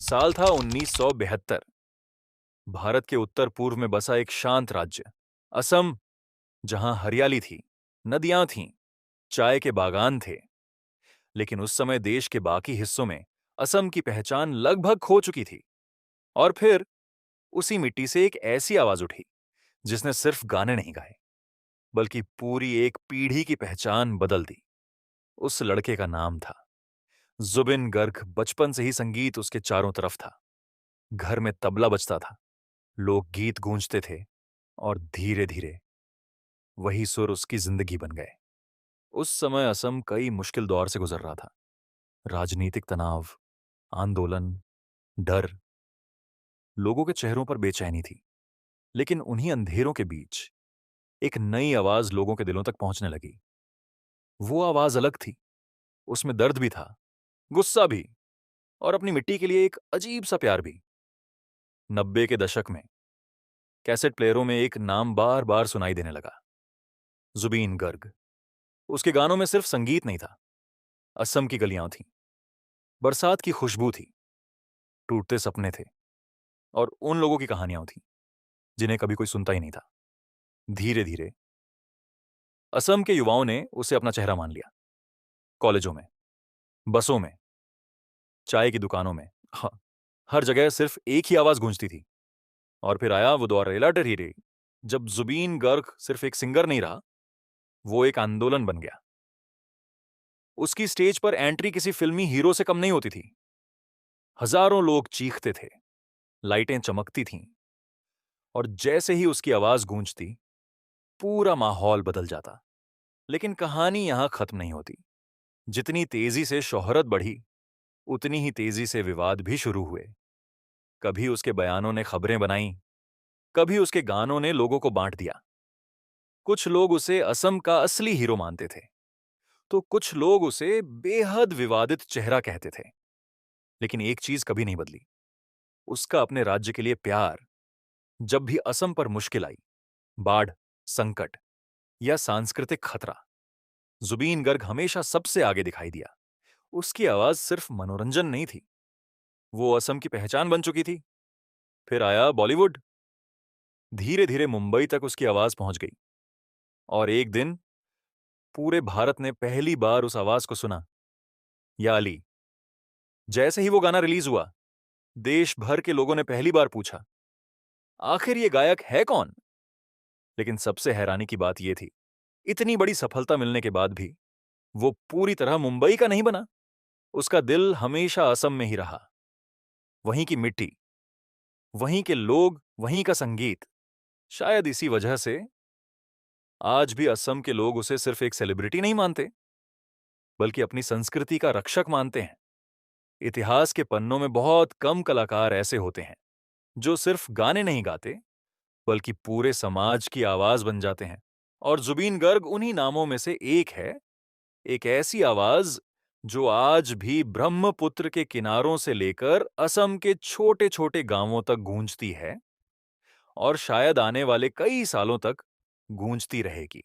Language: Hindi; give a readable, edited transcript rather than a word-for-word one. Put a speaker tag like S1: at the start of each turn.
S1: साल था 1972। भारत के उत्तर पूर्व में बसा एक शांत राज्य असम, जहां हरियाली थी, नदियां थीं, चाय के बागान थे। लेकिन उस समय देश के बाकी हिस्सों में असम की पहचान लगभग खो चुकी थी। और फिर उसी मिट्टी से एक ऐसी आवाज उठी जिसने सिर्फ गाने नहीं गाए, बल्कि पूरी एक पीढ़ी की पहचान बदल दी। उस लड़के का नाम था जुबिन गर्ग। बचपन से ही संगीत उसके चारों तरफ था। घर में तबला बजता था, लोग गीत गूंजते थे, और धीरे धीरे वही सुर उसकी जिंदगी बन गए। उस समय असम कई मुश्किल दौर से गुजर रहा था। राजनीतिक तनाव, आंदोलन, डर। लोगों के चेहरों पर बेचैनी थी। लेकिन उन्हीं अंधेरों के बीच एक नई आवाज लोगों के दिलों तक पहुंचने लगी। वो आवाज अलग थी। उसमें दर्द भी था, गुस्सा भी, और अपनी मिट्टी के लिए एक अजीब सा प्यार भी। 90 के दशक में कैसेट प्लेयरों में एक नाम बार बार सुनाई देने लगा, जुबीन गर्ग। उसके गानों में सिर्फ संगीत नहीं था, असम की गलियां थीं, बरसात की खुशबू थी, टूटते सपने थे, और उन लोगों की कहानियां थीं जिन्हें कभी कोई सुनता ही नहीं था। धीरे धीरे असम के युवाओं ने उसे अपना चेहरा मान लिया। कॉलेजों में, बसों में, चाय की दुकानों में, हाँ, हर जगह सिर्फ एक ही आवाज गूंजती थी। और फिर आया वो दौर रेला डरीरे, जब जुबीन गर्ग सिर्फ एक सिंगर नहीं रहा, वो एक आंदोलन बन गया। उसकी स्टेज पर एंट्री किसी फिल्मी हीरो से कम नहीं होती थी। हजारों लोग चीखते थे, लाइटें चमकती थीं, और जैसे ही उसकी आवाज गूंजती, पूरा माहौल बदल जाता। लेकिन कहानी यहां खत्म नहीं होती। जितनी तेजी से शोहरत बढ़ी, उतनी ही तेजी से विवाद भी शुरू हुए। कभी उसके बयानों ने खबरें बनाई, कभी उसके गानों ने लोगों को बांट दिया। कुछ लोग उसे असम का असली हीरो मानते थे, तो कुछ लोग उसे बेहद विवादित चेहरा कहते थे। लेकिन एक चीज कभी नहीं बदली, उसका अपने राज्य के लिए प्यार। जब भी असम पर मुश्किल आई, बाढ़, संकट या सांस्कृतिक खतरा, जुबीन गर्ग हमेशा सबसे आगे दिखाई दिया। उसकी आवाज सिर्फ मनोरंजन नहीं थी, वो असम की पहचान बन चुकी थी। फिर आया बॉलीवुड। धीरे धीरे मुंबई तक उसकी आवाज पहुंच गई, और एक दिन पूरे भारत ने पहली बार उस आवाज को सुना, या अली। जैसे ही वो गाना रिलीज हुआ, देश भर के लोगों ने पहली बार पूछा, आखिर ये गायक है कौन? लेकिन सबसे हैरानी की बात यह थी, इतनी बड़ी सफलता मिलने के बाद भी वो पूरी तरह मुंबई का नहीं बना। उसका दिल हमेशा असम में ही रहा। वहीं की मिट्टी, वहीं के लोग, वहीं का संगीत। शायद इसी वजह से आज भी असम के लोग उसे सिर्फ एक सेलिब्रिटी नहीं मानते, बल्कि अपनी संस्कृति का रक्षक मानते हैं। इतिहास के पन्नों में बहुत कम कलाकार ऐसे होते हैं जो सिर्फ गाने नहीं गाते, बल्कि पूरे समाज की आवाज बन जाते हैं। और जुबीन गर्ग उन्हीं नामों में से एक है। एक ऐसी आवाज जो आज भी ब्रह्मपुत्र के किनारों से लेकर असम के छोटे छोटे गांवों तक गूंजती है, और शायद आने वाले कई सालों तक गूंजती रहेगी।